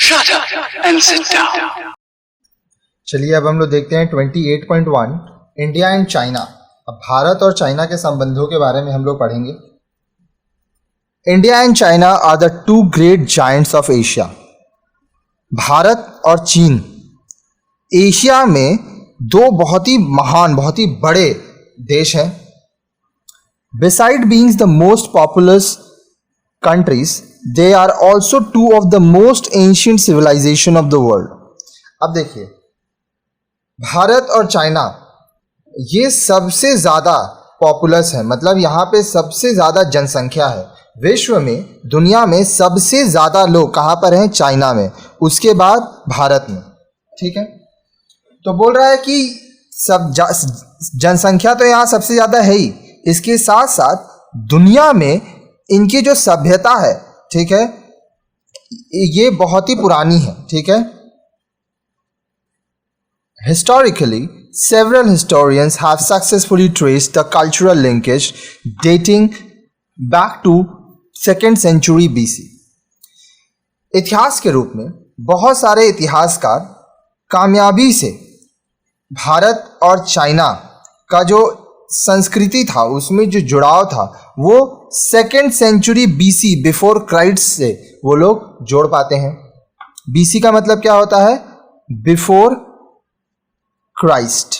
Shut up and sit down. चलिए अब हम लोग देखते हैं 28.1 इंडिया एंड चाइना। अब भारत और चाइना के संबंधों के बारे में हम लोग पढ़ेंगे। India and China are the two great giants of Asia. Bharat और चीन एशिया में दो बहुत ही महान, बहुत ही बड़े देश हैं। Beside being the most populous countries, they are also two of the most ancient civilization of the world. अब देखिए, भारत और चाइना ये सबसे ज़्यादा पॉपुलस है, मतलब यहाँ पे सबसे ज़्यादा जनसंख्या है। विश्व में, दुनिया में सबसे ज़्यादा लोग कहाँ पर हैं? चाइना में, उसके बाद भारत में। ठीक है, तो बोल रहा है कि सब जनसंख्या तो यहाँ सबसे ज़्यादा है ही, इसके साथ साथ दुनिया में इनकी जो सभ्यता है, ठीक है, ये बहुत ही पुरानी है। ठीक है, historically several historians have successfully traced the cultural linkage dating back to 2nd century BC. इतिहास के रूप में बहुत सारे इतिहासकार कामयाबी से भारत और चाइना का जो संस्कृति था, उसमें जो जुड़ाव था, वो 2nd century BC before Christ से वो लोग जोड़ पाते हैं। BC का मतलब क्या होता है? Before Christ.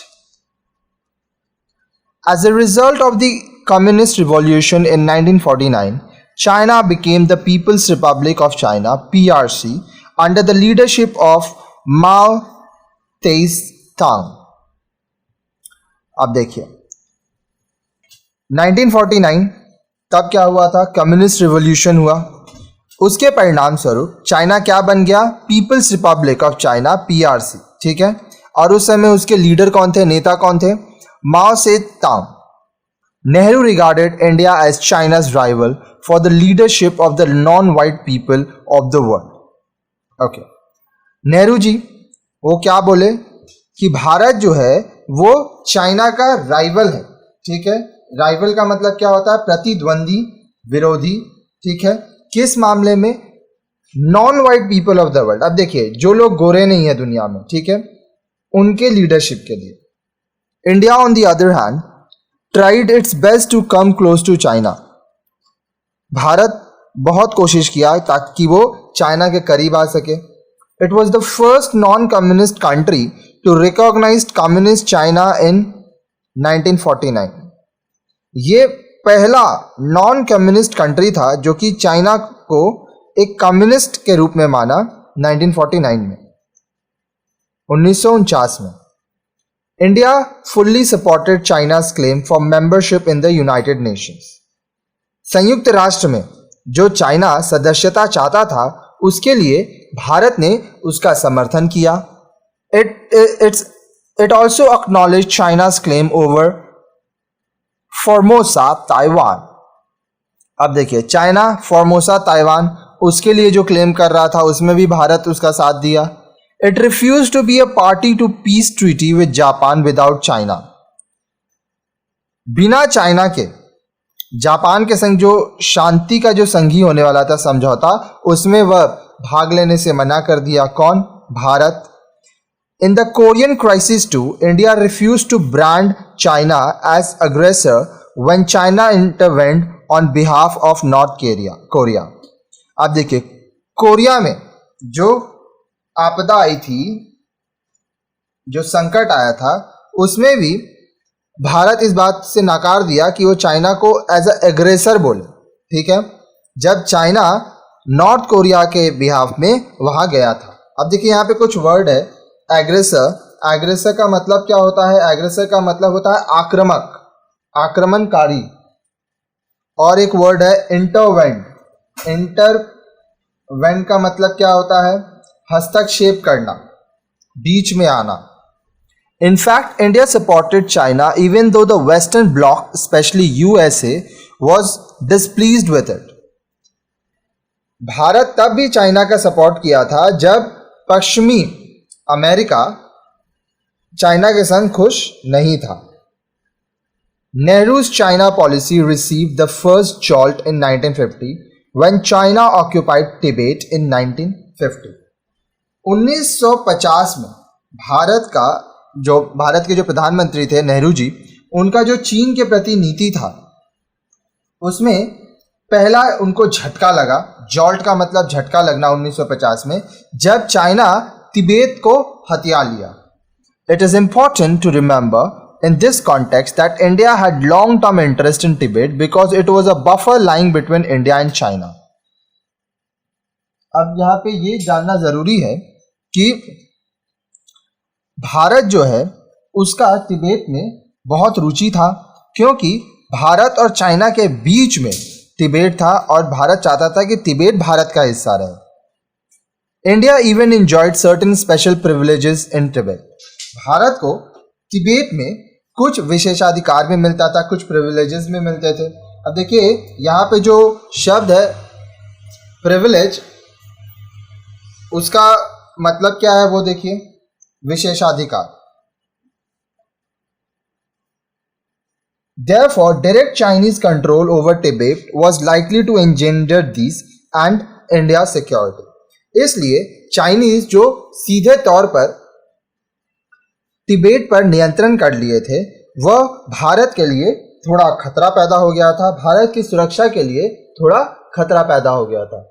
As a result of the Communist Revolution in 1949, China became the People's Republic of China (PRC) under the leadership of Mao Zedong. अब देखिए, 1949 तब क्या हुआ था? कम्युनिस्ट रिवॉल्यूशन हुआ। उसके परिणाम स्वरूप चाइना क्या बन गया? People's republic of China (PRC). ठीक है, और उस समय उसके लीडर कौन थे, नेता कौन थे? Mao Tsetung. Nehru regarded India as China's rival for the leadership of the non white people of the world. Okay, Nehru ji वो क्या बोले कि भारत जो है वो चाइना का राइवल है। ठीक है, राइवल का मतलब क्या होता है? प्रतिद्वंदी, विरोधी। ठीक है, किस मामले में? Non white people of the world. अब देखिए, जो लोग गोरे नहीं है दुनिया में, ठीक है, उनके लीडरशिप के लिए। India on the other hand tried its best to come close to China. Bharat बहुत कोशिश किया ताकि वो चाइना के करीब आ सके। It was the first non communist country to recognise communist China in 1949। ये पहला नॉन कम्युनिस्ट कंट्री था जो कि चाइना को एक कम्युनिस्ट के रूप में माना 1949 में। 1949 में India fully supported China's claim for membership in the United Nations. संयुक्त राष्ट्र में जो चाइना सदस्यता चाहता था, उसके लिए भारत ने उसका समर्थन किया। It also acknowledge China's claim over Formosa Taiwan. अब देखिए, चाइना फॉर्मोसा ताइवान उसके लिए जो क्लेम कर रहा था, उसमें भी भारत उसका साथ दिया। It refused to be a party to peace treaty with Japan without China. बिना चाइना के जापान के संग जो शांति का जो संधि होने वाला था, समझौता, उसमें वह भाग लेने से मना कर दिया। कौन? Bharat. In the Korean crisis too, India refused to brand China as aggressor when China intervened on behalf of North Korea. अब देखिए, कोरिया में जो आपदा आई थी, जो संकट आया था, उसमें भी भारत इस बात से नकार दिया कि वो चाइना को एज अ एग्रेसर बोले। ठीक है, जब चाइना नॉर्थ कोरिया के बिहाफ में वहां गया था। अब देखिए, यहाँ पे कुछ वर्ड है। एग्रेसर, एग्रेसर का मतलब क्या होता है? एग्रेसर का मतलब होता है आक्रामक, आक्रमणकारी। और एक वर्ड है इंटरवेंट। इंटरवेंट का मतलब क्या होता है? हस्तक्षेप करना, बीच में आना। In fact, India supported China even though the Western bloc, especially USA, was displeased with it. Bharat तब भी चाइना का सपोर्ट किया था जब पश्चिमी अमेरिका चाइना के संग खुश नहीं था। Nehru's China policy received the first jolt in 1950 when China occupied Tibet in 1950. 1950 में भारत के जो प्रधानमंत्री थे नेहरू जी, उनका जो चीन के प्रति नीति था उसमें पहला उनको झटका लगा। जॉल्ट का मतलब झटका लगना 1950 में, जब चाइना तिब्बत को हथिया लिया। It is important to remember in this context that India had long-term interest in Tibet because it was a buffer lying between India and China. अब यहाँ पे ये जानना जरूरी है कि भारत जो है उसका तिब्बत में बहुत रुचि था, क्योंकि भारत और चाइना के बीच में तिब्बत था और भारत चाहता था कि तिब्बत भारत का हिस्सा रहे। India even enjoyed certain special privileges in Tibet. Bharat को तिब्बत में कुछ विशेषाधिकार में मिलता था, कुछ प्रिविलेजेस में मिलते थे। अब देखिए यहाँ पे जो शब्द है प्रिविलेज, उसका मतलब क्या है वो देखिए, विशेषाधिकार। Therefore, direct Chinese control over Tibet was likely to engender these and India's security. इसलिए चाइनीज जो सीधे तौर पर तिब्बत पर नियंत्रण कर लिए थे, वह भारत के लिए थोड़ा खतरा पैदा हो गया था, भारत की सुरक्षा के लिए थोड़ा खतरा पैदा हो गया था।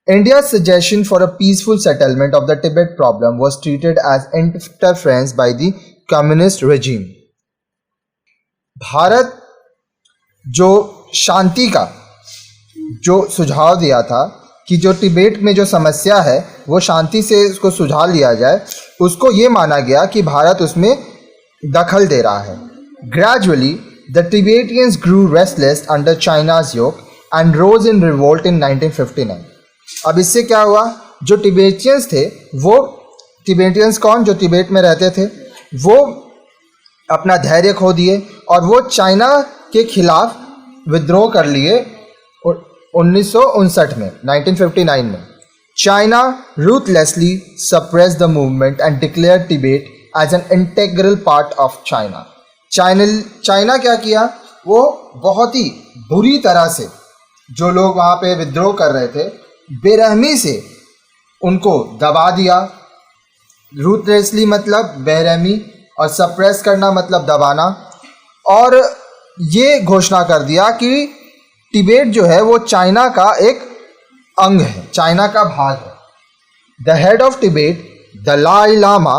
India's suggestion for a peaceful settlement of the Tibet problem was treated as interference by the communist regime. Bharat जो शांति का जो सुझाव दिया था कि जो तिब्बत में जो समस्या है वो शांति से उसको सुलझा लिया जाए, उसको ये माना गया कि भारत उसमें दखल दे रहा है। Gradually, the Tibetans grew restless under China's yoke and rose in revolt in 1959. अब इससे क्या हुआ, जो तिब्बतियंस थे वो, तिब्बतियंस कौन, जो तिब्बत में रहते थे, वो अपना धैर्य खो दिए और वो चाइना के खिलाफ विद्रोह कर लिए 1959 में, 1959 में। China ruthlessly suppressed the movement and declared Tibet as an integral part of China. China क्या किया, वो बहुत ही बुरी तरह से जो लोग वहाँ पे विद्रोह कर रहे थे, बेरहमी से उनको दबा दिया। रूथलेसली मतलब बेरहमी, और सप्रेस करना मतलब दबाना, और ये घोषणा कर दिया कि तिब्बत जो है वो चाइना का एक अंग है, चाइना का भाग है। The head of Tibet, Dalai Lama,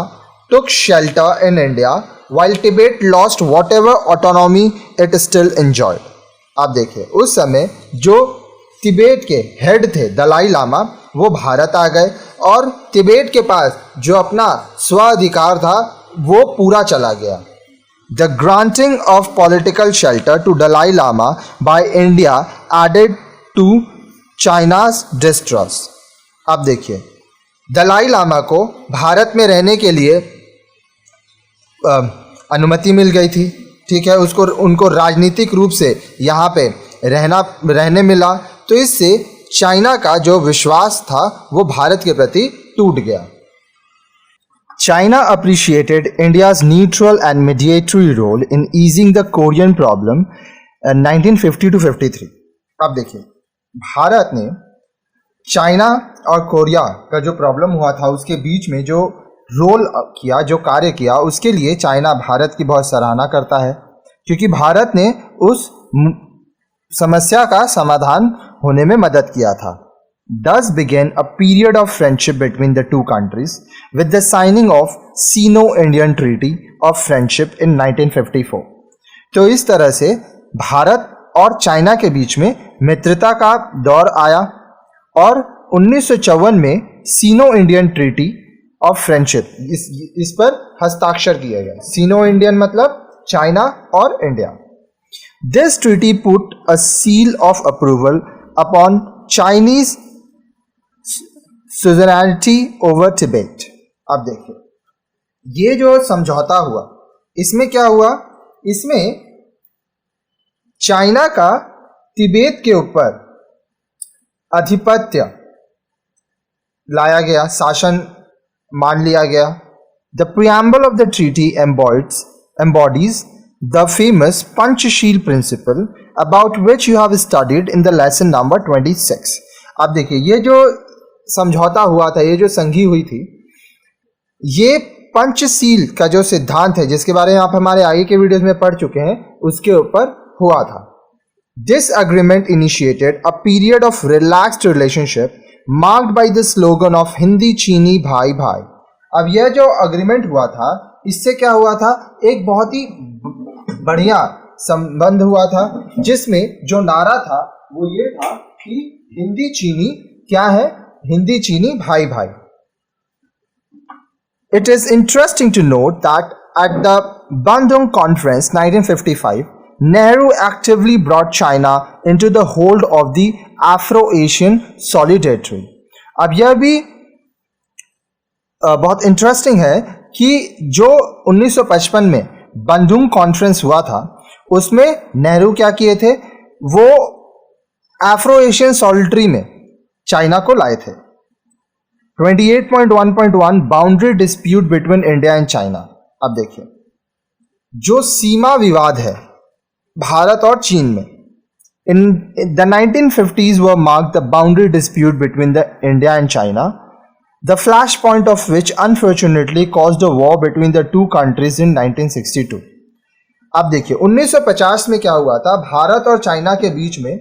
took shelter in India while Tibet lost whatever autonomy it still enjoyed. आप देखिए उस समय जो तिब्बत के हेड थे दलाई लामा, वो भारत आ गए और तिब्बत के पास जो अपना स्वाधिकार था वो पूरा चला गया। The granting of political shelter to Dalai Lama by India added to China's distrust. अब देखिए दलाई लामा को भारत में रहने के लिए अनुमति मिल गई थी, ठीक है, उसको उनको राजनीतिक रूप से यहाँ पे रहने मिला, तो इससे चाइना का जो विश्वास था वो भारत के प्रति टूट गया। China appreciated India's neutral and mediatory role in easing the Korean problem in 1950 to 53. अब देखिए भारत ने चाइना और कोरिया का जो प्रॉब्लम हुआ था उसके बीच में जो रोल किया, जो कार्य किया, उसके लिए चाइना भारत की बहुत सराहना करता है, क्योंकि भारत ने उस समस्या का समाधान होने में मदद किया था। Thus began a period of friendship between the two countries with the signing of Sino-Indian Treaty of Friendship in 1954. तो इस तरह से भारत और चाइना के बीच में मित्रता का दौर आया और 1954 में Sino Indian treaty of friendship इस पर हस्ताक्षर किया गया। सीनो इंडियन मतलब चाइना और India. This treaty put a seal of approval upon Chinese suzerainty over Tibet. अब देखिए ये जो समझौता हुआ, इसमें क्या हुआ, इसमें चाइना का तिब्बत के ऊपर आधिपत्य लाया गया, शासन मान लिया गया। The preamble of the treaty embodies the famous Panchashil principle about which you have studied in the lesson number 26. अब देखिए ये जो समझौता हुआ था, ये जो संधि हुई थी, ये पंचशील का जो सिद्धांत है जिसके बारे में आप हमारे आगे के वीडियोस में पढ़ चुके हैं, उसके ऊपर हुआ था। This agreement initiated a period of relaxed relationship marked by the slogan of Hindi चीनी भाई भाई। अब यह जो अग्रीमेंट हुआ था, इससे क्या हुआ था, एक बहुत ही बढ़िया संबंध हुआ था, जिसमें जो नारा था वो ये था कि हिंदी चीनी क्या है, हिंदी चीनी भाई भाई। It is interesting to note that at the Bandung Conference 1955, Nehru actively brought China into the hold of the Afro-Asian Solidarity। अब यह भी बहुत इंटरेस्टिंग है कि जो 1955 में बंदुंग कॉन्फ्रेंस हुआ था, उसमें नेहरू क्या किए थे, वो एफ्रो एशियन सॉलिडरी में चाइना को लाए थे। 28.1.1 boundary dispute between India and China. अब देखिए, जो सीमा विवाद है भारत और चीन में, in the 1950s were mark the boundary dispute between the India and China, the flash point of which unfortunately caused a war between the two countries in 1962। अब देखिए 1950 में क्या हुआ था, भारत और चाइना के बीच में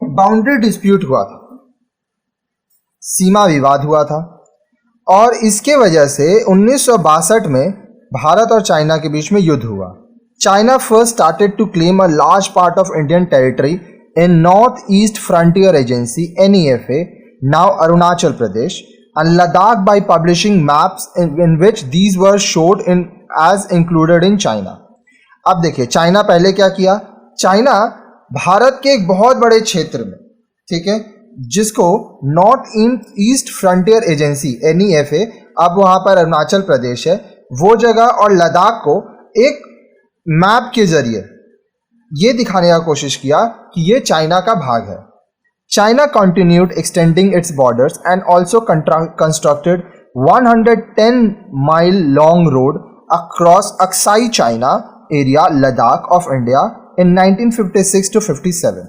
बाउंड्री डिस्प्यूट हुआ था, सीमा विवाद हुआ था, और इसके वजह से 1962 में भारत और चाइना के बीच में युद्ध हुआ। China first started to claim a large part of Indian territory in North East Frontier Agency NEFA, now Arunachal Pradesh, and Ladakh by publishing maps in which these were showed in as included in China. अब देखिए, China पहले क्या किया, China Bharat के एक बहुत बड़े क्षेत्र में, ठीक है, जिसको north East Frontier Agency NEFA, अब वहां पर अरुणाचल प्रदेश है, वो जगह और लद्दाख को एक मैप के जरिए ये दिखाने का कोशिश किया कि ये चाइना का भाग है। China continued extending its borders and also constructed 110 mile long road across Aksai China area Ladakh of India in 1956 to 57।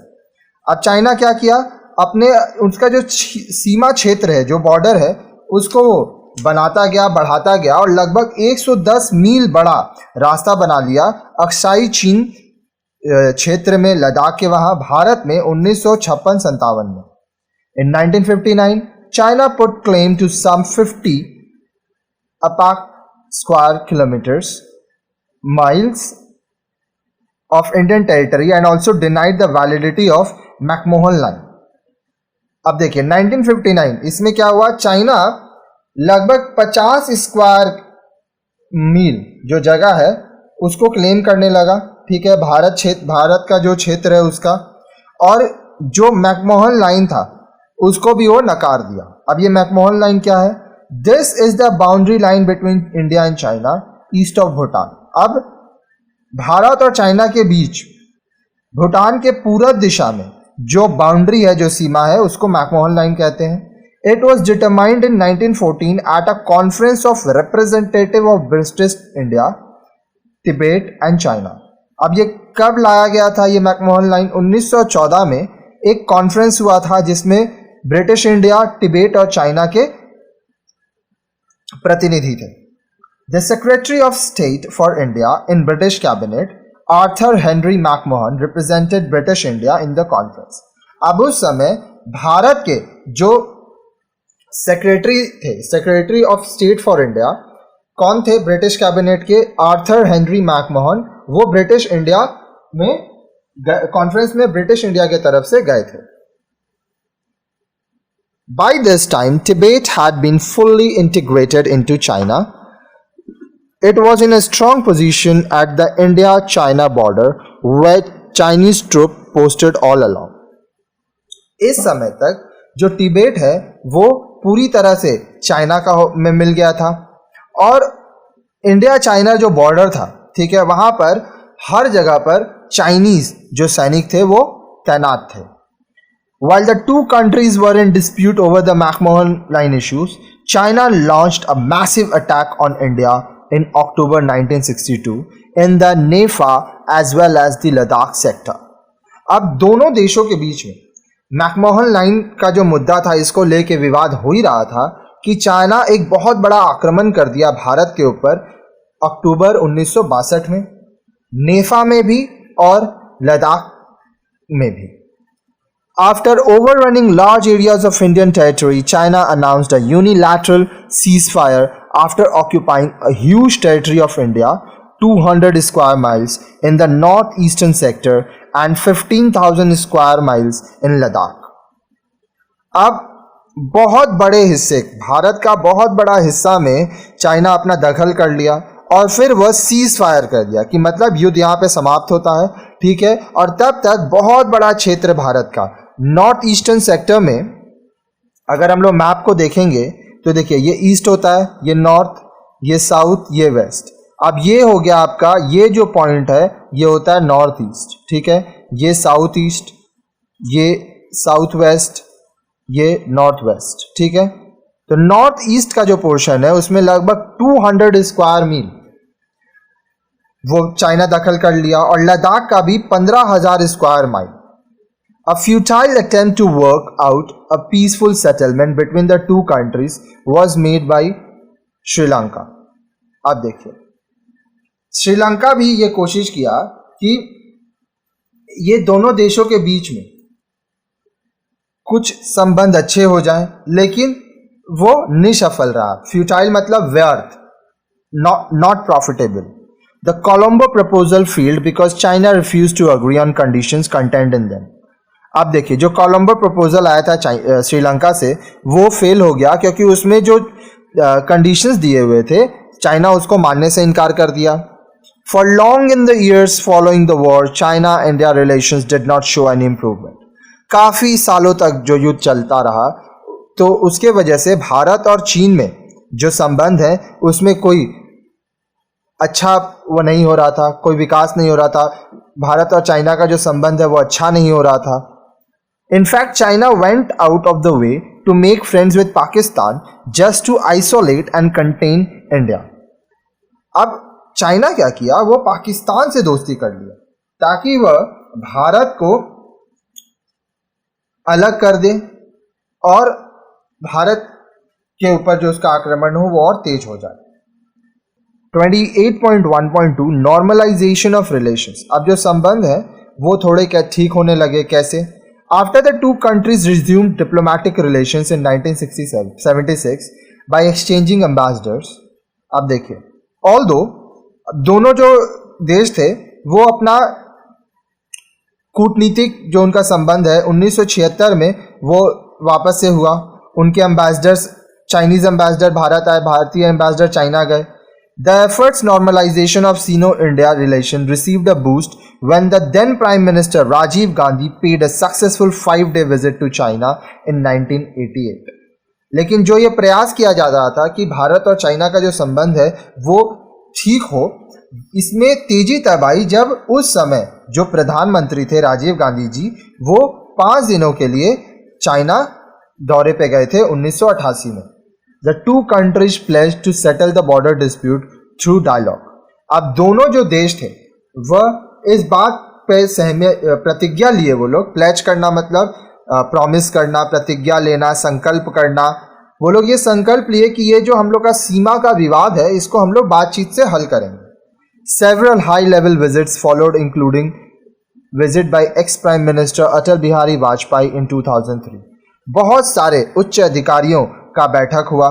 अब चाइना क्या किया, अपने उसका जो सीमा क्षेत्र है, जो बॉर्डर है, उसको बनाता गया, बढ़ाता गया, और लगभग 110 मील बड़ा रास्ता बना लिया अक्साई चीन क्षेत्र में, लद्दाख के वहां, भारत में 1956-57 में। In 1959 China put claim to some 50 अपाक square kilometres miles of Indian territory and also denied the validity of McMahon line. अब देखिए 1959, इसमें क्या हुआ, चाइना लगभग 50 स्क्वायर मील जो जगह है उसको क्लेम करने लगा, ठीक है, भारत का जो क्षेत्र है उसका, और जो मैकमोहन लाइन था उसको भी वो नकार दिया। अब ये मैकमोहन लाइन क्या है, this is the boundary line between India and China east of Bhutan. अब भारत और चाइना के बीच भूटान के पूरब दिशा में जो बाउंड्री है, जो सीमा है, उसको मैकमोहन लाइन कहते हैं। It was determined in 1914 at a conference of representative of British India, Tibet and China. अब ये कब लाया गया था ये मैकमोहन लाइन, 1914 में एक कॉन्फ्रेंस हुआ था जिसमें ब्रिटिश इंडिया, तिब्बत और चाइना के प्रतिनिधि थे। The Secretary of State for India in British Cabinet, Arthur Henry McMahon, represented British India in the conference। अब उस समय भारत के जो सेक्रेटरी थे, secretary of state for India, कौन थे, ब्रिटिश कैबिनेट के आर्थर हेनरी मैकमोहन, वो ब्रिटिश इंडिया में कॉन्फ्रेंस में ब्रिटिश इंडिया के तरफ से गए थे। By this time, Tibet had been fully integrated into China। It was in a strong position at the India-China border where Chinese troops posted all along। इस समय तक जो तिब्बत है वो पूरी तरह से चाइना का में मिल गया था, और इंडिया चाइना जो बॉर्डर था, ठीक है, वहां पर हर जगह पर चाइनीज जो सैनिक थे वो तैनात थे। While the two countries were in dispute over the McMahon line issues, China launched a massive attack on India in October 1962 in the Nefa as well as the Ladakh sector। अब दोनों देशों के बीच में मैकमोहन लाइन का जो मुद्दा था, इसको लेके विवाद हो ही रहा था कि चाइना एक बहुत बड़ा आक्रमण कर दिया भारत के ऊपर अक्टूबर 1962 में, नेफा में भी और लद्दाख में भी। After overrunning large areas of Indian territory, China announced a unilateral ceasefire after occupying a huge territory of India, 200 square miles in the northeastern sector and 15,000 square miles in Ladakh. अब बहुत बड़े हिस्से, भारत का बहुत बड़ा हिस्सा में चाइना अपना दखल कर लिया और फिर वह सीज फायर कर दिया कि मतलब युद्ध यहाँ पे समाप्त होता है, ठीक है। और तब तक बहुत बड़ा क्षेत्र भारत का नॉर्थ ईस्टर्न सेक्टर में, अगर हम लोग मैप को देखेंगे तो देखिए ये ईस्ट होता है, ये नॉर्थ, ये साउथ, ये वेस्ट। अब ये हो गया आपका, ये जो पॉइंट है ये होता है नॉर्थ ईस्ट, ठीक है। ये साउथ ईस्ट, ये साउथ वेस्ट, ये नॉर्थ वेस्ट, ठीक है। तो नॉर्थ ईस्ट का जो पोर्शन है उसमें लगभग 200 स्क्वायर मील वो चाइना दखल कर लिया, और लद्दाख का भी 15,000 square mile. A futile attempt to work out a peaceful settlement between the two countries was made by Sri Lanka. अब देखिए, श्रीलंका भी ये कोशिश किया कि ये दोनों देशों के बीच में कुछ संबंध अच्छे हो जाएं, लेकिन वो निसफल रहा। फ्यूटाइल मतलब व्यर्थ, not profitable. The Colombo proposal failed because China refused to agree on conditions contained in them. अब देखिए, जो कोलंबो प्रपोजल आया था श्रीलंका से, वो फेल हो गया क्योंकि उसमें जो कंडीशंस दिए हुए थे, चाइना उसको मानने से इनकार कर दिया। For long in the years following the war, China India relations did not show any improvement. काफ़ी सालों तक जो युद्ध चलता रहा, तो उसके वजह से भारत और चीन में जो संबंध है उसमें कोई अच्छा वो नहीं हो रहा था, कोई विकास नहीं हो रहा था। भारत और चाइना का जो संबंध है वो अच्छा नहीं हो रहा था। In fact, China went out of the way to make friends with Pakistan just to isolate and contain India. अब चाइना क्या किया, वो पाकिस्तान से दोस्ती कर लिया ताकि वह भारत को अलग कर दे और भारत के ऊपर जो उसका आक्रमण हो वो और तेज हो जाए। 28.1.2 नॉर्मलाइजेशन ऑफ रिलेशंस। अब जो संबंध है वो थोड़े क्या ठीक होने लगे। कैसे? After the two countries resumed diplomatic relations in 1976 by exchanging ambassadors. अब देखिए, although दोनों जो देश थे वो अपना कूटनीतिक जो उनका संबंध है 1976 में वो वापस से हुआ। उनके एम्बेसडर्स, चाइनीज एम्बेसडर भारत आए, भारतीय एम्बेसडर चाइना गए। The efforts normalization of Sino-India relation received a boost when the then Prime Minister Rajiv Gandhi paid a successful 5-day visit to China in 1988. लेकिन जो ये प्रयास किया जा रहा था कि भारत और चाइना का जो संबंध है वो ठीक हो, इसमें तेजी तब आई जब उस समय जो प्रधानमंत्री थे राजीव गांधी जी, वो 5 दिनों के लिए चाइना दौरे पे गए थे 1988 में। The two countries pledged to settle the border dispute through dialogue. अब दोनों जो देश थे वह इस बात पे प्रतिज्ञा लिए, वो लोग प्लेज करना मतलब प्रॉमिस करना, प्रतिज्ञा लेना, संकल्प करना। वो लोग ये संकल्प लिए कि ये जो हम लोग का सीमा का विवाद है इसको हम लोग बातचीत से हल करेंगे। Several high level visits followed, including visit by ex-Prime Minister Atal Bihari Vajpayee in 2003. बहुत सारे उच्च अधिकारियों का बैठक हुआ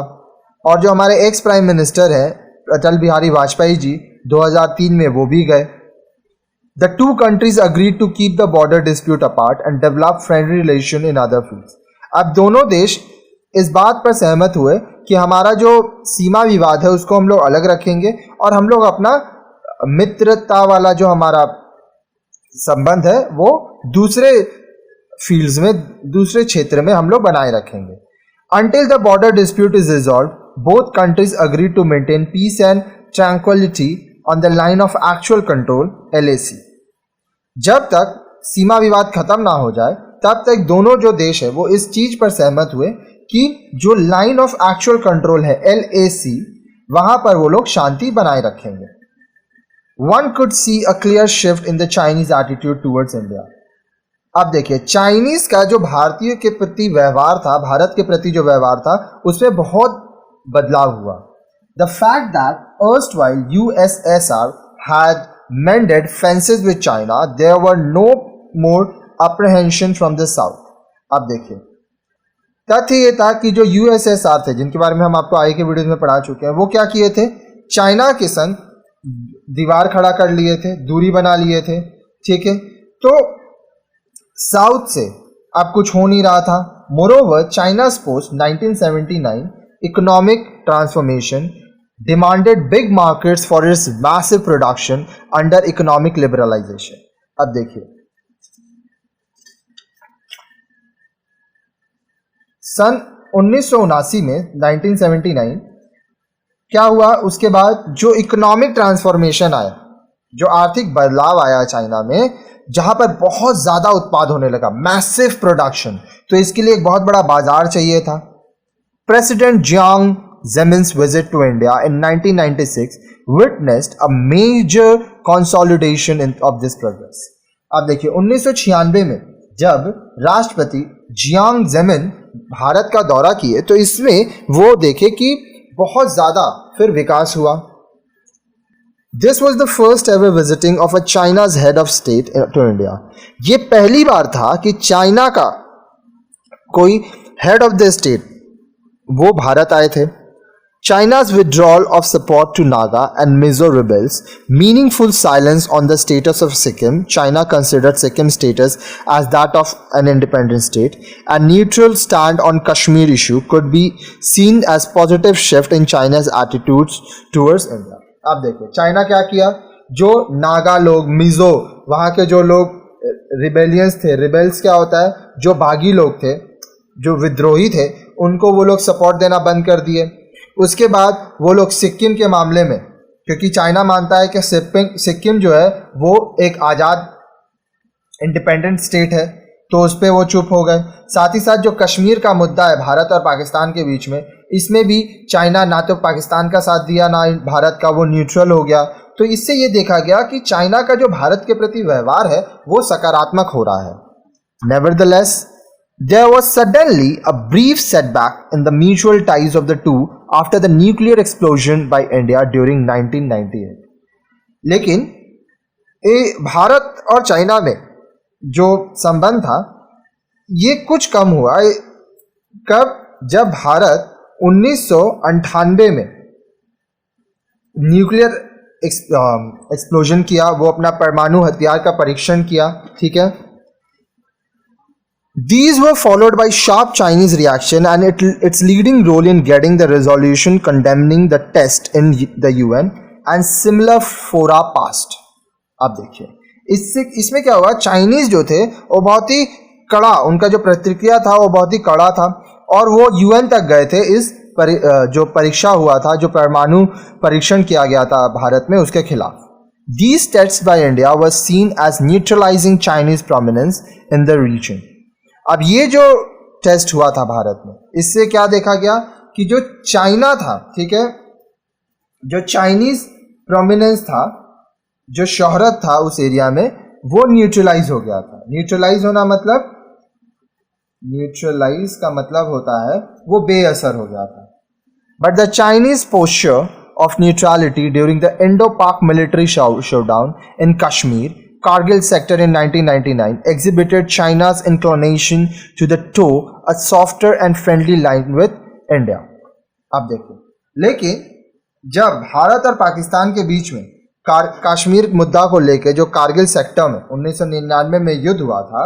और जो हमारे एक्स प्राइम मिनिस्टर हैं अटल बिहारी वाजपेयी जी 2003 में वो भी गए। The two countries agreed to keep the border dispute apart and develop friendly relation in other fields. अब दोनों देश इस बात पर सहमत हुए कि हमारा जो सीमा विवाद है उसको हम लोग अलग रखेंगे और हम लोग अपना मित्रता वाला जो हमारा संबंध है वो दूसरे फील्ड्स में, दूसरे क्षेत्र में हम लोग बनाए रखेंगे। Until the border dispute is resolved, both countries agreed to maintain peace and tranquility on the line of actual control (LAC). जब तक सीमा विवाद खत्म ना हो जाए तब तक दोनों जो देश है वो इस चीज पर सहमत हुए कि जो लाइन ऑफ एक्चुअल कंट्रोल है LAC, वहां पर वो लोग शांति बनाए रखेंगे। One could see a clear shift in the Chinese attitude towards India. अब देखिए चाइनीज का जो भारतीय के प्रति व्यवहार था, भारत के प्रति जो व्यवहार था, उसमें बहुत बदलाव हुआ. The fact that erstwhile USSR had mended fences with China, there were no more apprehension from the south. अब देखिए तथ्य ये था कि जो यूएसएसआर थे, जिनके बारे में हम आपको आगे के वीडियोज में पढ़ा चुके हैं, वो क्या किए थे, चाइना के संग दीवार खड़ा कर लिए थे, दूरी बना लिए थे. ठीक है, तो साउथ से अब कुछ हो नहीं रहा था. Moreover चाइना's post 1979 economic transformation demanded big markets for its massive production under economic liberalization. अब देखिए सन 1979 में 1979 क्या हुआ, उसके बाद जो इकोनॉमिक ट्रांसफॉर्मेशन आया, जो आर्थिक बदलाव आया चाइना में, जहां पर बहुत ज्यादा उत्पाद होने लगा, मैसिव प्रोडक्शन, तो इसके लिए एक बहुत बड़ा बाजार चाहिए था. President Jiang Zemin's visit to India in 1996 witnessed a major consolidation of this progress. अब देखिए 1996 में जब राष्ट्रपति जियांग जेमिन भारत का दौरा किए, तो इसमें वो देखे कि बहुत ज़्यादा फिर विकास हुआ. This was the first ever visiting of a China's head of state to India. ये पहली बार था कि चाइना का कोई head of the state वो भारत आए थे. China's withdrawal of support to Naga and Mizo rebels, meaningful silence on the status of Sikkim. China considered Sikkim status as that of an independent state, and neutral stand on Kashmir issue could be seen as positive shift in China's attitudes towards India. अब देखिए China क्या किया, जो नागा लोग, मिजो, वहाँ के जो लोग रिबेलियंस थे, रिबेल्स क्या होता है, जो बागी लोग थे, जो विद्रोही थे, उनको वो लोग सपोर्ट देना बंद कर दिए. उसके बाद वो लोग सिक्किम के मामले में, क्योंकि चाइना मानता है कि सिक्किम जो है वो एक आज़ाद इंडिपेंडेंट स्टेट है, तो उस पर वो चुप हो गए. साथ ही साथ जो कश्मीर का मुद्दा है भारत और पाकिस्तान के बीच में, इसमें भी चाइना ना तो पाकिस्तान का साथ दिया ना भारत का, वो न्यूट्रल हो गया. तो इससे ये देखा गया कि चाइना का जो भारत के प्रति व्यवहार है वो सकारात्मक हो रहा है. Nevertheless, there was suddenly a brief setback in the mutual ties of the two after the nuclear explosion by India during 1998. लेकिन भारत और चाइना में जो संबंध था ये कुछ कम हुआ. कब, जब भारत 1998 में न्यूक्लियर एक्सप्लोजन किया, वो अपना परमाणु हथियार का परीक्षण किया. ठीक है, these were followed by sharp Chinese reaction and its leading role in getting the resolution condemning the test in the UN and similar fora passed. अब देखिए इसमें क्या हुआ, चाइनीज जो थे वो बहुत ही कड़ा, उनका जो प्रतिक्रिया था वो बहुत ही कड़ा था, और वो यूएन तक गए थे. इस जो परीक्षा हुआ था, जो परमाणु परीक्षण किया गया था भारत में, उसके खिलाफ. These tests by India were seen as neutralizing Chinese prominence in the region. अब ये जो टेस्ट हुआ था भारत में, इससे क्या देखा गया कि जो चाइना था, ठीक है, जो चाइनीज प्रोमिनेंस था, जो शोहरत था उस एरिया में, वो न्यूट्रलाइज हो गया था. न्यूट्रलाइज होना मतलब, न्यूट्रलाइज का मतलब होता है वो बेअसर हो गया था. But the Chinese posture of neutrality during the Indo Pak military showdown in Kashmir Kargil sector in 1999 exhibited China's inclination to the toe a softer and friendly line with India. अब देखो, लेकिन जब भारत और पाकिस्तान के बीच में कश्मीर मुद्दा को लेकर जो कारगिल सेक्टर में 1999 में युद्ध हुआ था,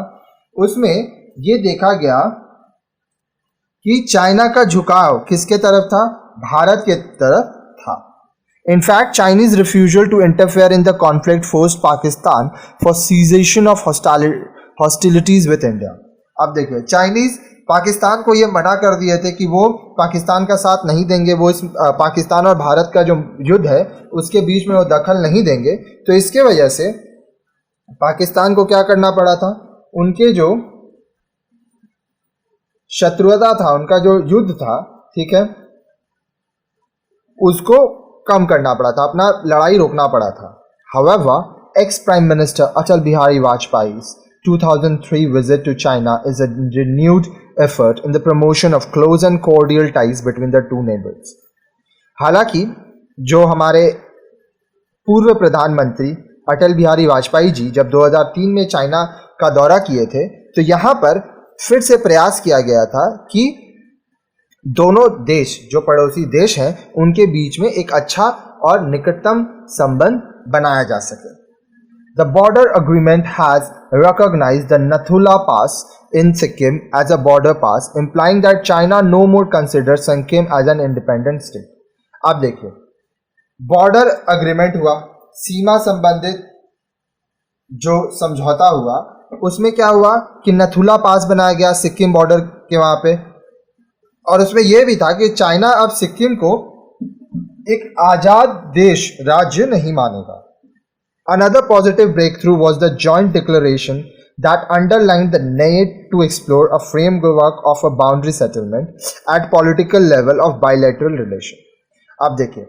उसमें ये देखा गया कि चाइना का झुकाव किसके तरफ था, भारत के तरफ था. In fact, Chinese refusal to interfere in the conflict forced Pakistan for cessation of hostilities with India. अब देखिए चाइनीज पाकिस्तान को ये मना कर दिए थे कि वो पाकिस्तान का साथ नहीं देंगे, वो इस पाकिस्तान और भारत का जो युद्ध है उसके बीच में वो दखल नहीं देंगे. तो इसके वजह से पाकिस्तान को क्या करना पड़ा था, उनके जो शत्रुता था, उनका जो युद्ध था, ठीक है, उसको कम करना पड़ा था, अपना लड़ाई रोकना पड़ा था. However, ex-Prime Minister Atal Bihari Vajpaye's 2003 visit to China is a renewed effort in the promotion of close and cordial ties between the two neighbors. हालांकि जो हमारे पूर्व प्रधानमंत्री अटल बिहारी वाजपेयी जी जब 2003 में चाइना का दौरा किए थे, तो यहाँ पर फिर से प्रयास किया गया था कि दोनों देश जो पड़ोसी देश हैं उनके बीच में एक अच्छा और निकटतम संबंध बनाया जा सके. The border agreement has recognized the Nathula Pass in Sikkim as a border pass, implying that China no more considers Sikkim as an independent state. अब देखिए, बॉर्डर अग्रीमेंट हुआ, सीमा संबंधित जो समझौता हुआ, उसमें क्या हुआ कि नथुला पास बनाया गया सिक्किम बॉर्डर के वहां पे, और उसमें यह भी था कि चाइना अब सिक्किम को एक आजाद देश राज्य नहीं मानेगा. Another positive breakthrough was the joint declaration that underlined the need to explore a framework of a boundary settlement at political level of bilateral relation. अब देखिए,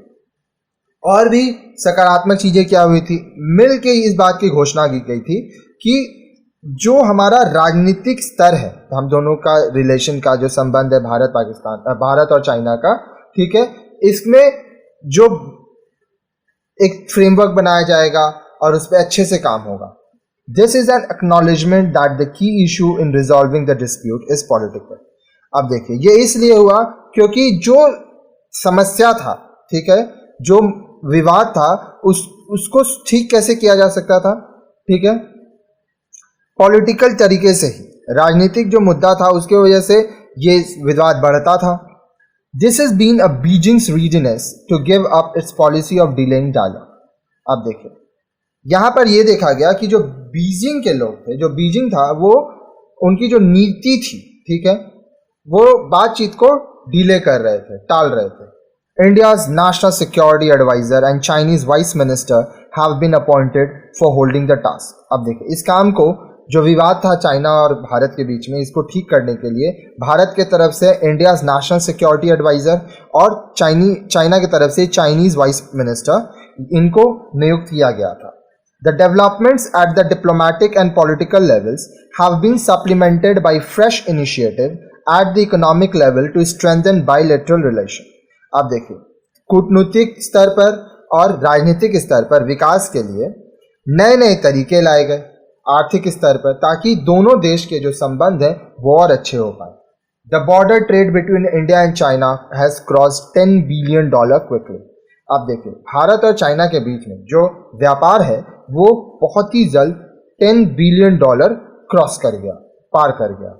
और भी सकारात्मक चीजें क्या हुई थी, मिल के इस बात की घोषणा की गई थी कि जो हमारा राजनीतिक स्तर है, हम दोनों का रिलेशन का जो संबंध है भारत और चाइना का, ठीक है, इसमें जो एक फ्रेमवर्क बनाया जाएगा और उस पर अच्छे से काम होगा. This is an acknowledgement that the key issue in resolving the dispute is political. अब देखिए, ये इसलिए हुआ क्योंकि जो समस्या था, ठीक है, जो विवाद था, उसको ठीक कैसे किया जा सकता था, ठीक है, पॉलिटिकल तरीके से ही. राजनीतिक जो मुद्दा था उसके वजह से ये विवाद बढ़ता था. This is been a Beijing's readiness to give up its policy of delaying dialogue. अब देखिए, यहां पर यह देखा गया कि जो बीजिंग के लोग थे, जो बीजिंग था, वो उनकी जो नीति थी, ठीक है, वो बातचीत को डिले कर रहे थे, टाल रहे थे. India's national security advisor and Chinese vice minister have been appointed for holding the task. अब देखिए, इस काम को, जो विवाद था चाइना और भारत के बीच में, इसको ठीक करने के लिए भारत के तरफ से इंडियाज नेशनल सिक्योरिटी एडवाइजर और चाइना की तरफ से चाइनीज वाइस मिनिस्टर, इनको नियुक्त किया गया था. The developments at the diplomatic and political levels have been supplemented by fresh initiative at the economic level to strengthen bilateral relations. अब देखिए, कूटनीतिक स्तर पर और राजनीतिक स्तर पर विकास के लिए नए नए तरीके लाए गए आर्थिक स्तर पर, ताकि दोनों देश के जो संबंध हैं वो और अच्छे हो पाए. The border trade between India and China has crossed $10 billion quickly. अब देखिए, भारत और चाइना के बीच में जो व्यापार है वो बहुत ही जल्द $10 बिलियन क्रॉस कर गया, पार कर गया.